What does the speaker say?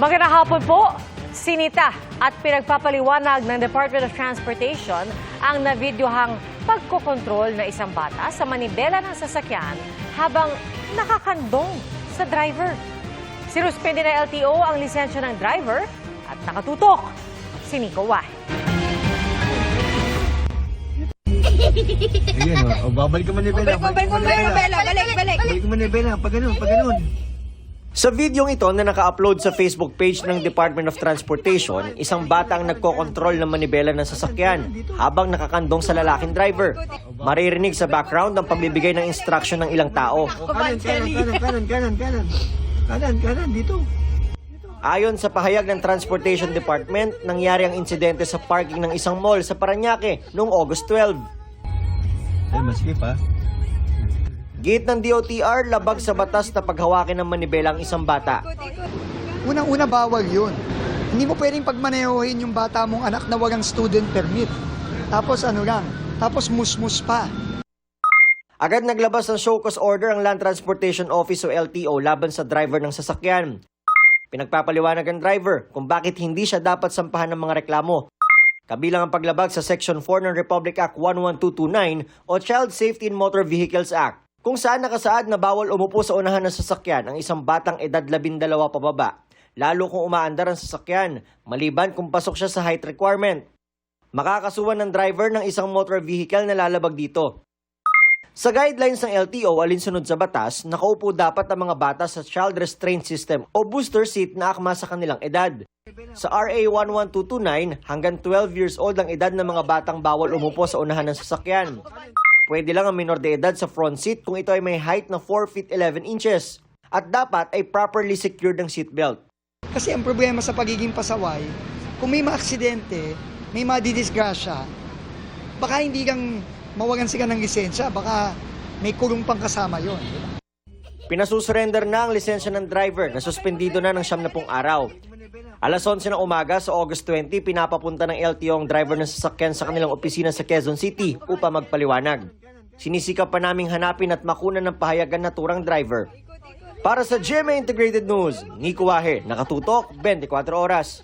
Magandang hapon po. Sinita at pinagpapaliwanag ng Department of Transportation ang navideohang pagkokontrol na isang bata sa manibela ng sasakyan habang nakakandong sa driver. Sinuspende ng LTO ang lisensya ng driver at nakatutok si Nico Wahe. Ayan o, babalik ka manibela. Balik. Babalik ka manibela, pag ganun. Sa videong ito na naka-upload sa Facebook page ng Department of Transportation, isang bata ang nagkokontrol ng manibela ng sasakyan habang nakakandong sa lalaking driver. Maririnig sa background ang pagbibigay ng instruction ng ilang tao. Kanan, dito. Ayon sa pahayag ng Transportation Department, nangyari ang insidente sa parking ng isang mall sa Parañaque noong August 12. Ay, maskip ha. Gate ng DOTR, labag sa batas na paghawakin ng manibela ang isang bata. Unang-una, bawal yun. Hindi mo pwedeng pagmanehohin yung bata mong anak na walang student permit. Tapos tapos musmus pa. Agad naglabas ng show cause order ang Land Transportation Office o LTO laban sa driver ng sasakyan. Pinagpapaliwanag ang driver kung bakit hindi siya dapat sampahan ng mga reklamo. Kabilang ang paglabag sa Section 4 ng Republic Act 11229 o Child Safety in Motor Vehicles Act, kung saan nakasaad na bawal umupo sa unahan ng sasakyan ang isang batang edad 12 pababa, lalo kung umaandar ang sasakyan, maliban kung pasok siya sa height requirement. Makakasuhan ng driver ng isang motor vehicle na lalabag dito. Sa guidelines ng LTO alinsunod sa batas, nakaupo dapat ang mga bata sa Child Restraint System o booster seat na akma sa kanilang edad. Sa RA 11229, hanggang 12 years old ang edad ng mga batang bawal umupo sa unahan ng sasakyan. Pwede lang ang minor de edad sa front seat kung ito ay may height na 4 feet 11 inches at dapat ay properly secured ang seatbelt. Kasi ang problema sa pagiging pasaway, kung may maaksidente, may madidisgrasya, baka hindi kang mawagan sila ng lisensya, baka may kulong pang kasama yon. Pinasusurrender na ang lisensya ng driver na suspendido na ng 70 araw. Alas 11 ng umaga sa August 20, pinapapunta ng LTO ang driver ng sasakyan sa kanilang opisina sa Quezon City upang magpaliwanag. Sinisikap pa naming hanapin at makunan ng pahayag ang naturang driver. Para sa GMA Integrated News, Nico Wahe, nakatutok 24 oras.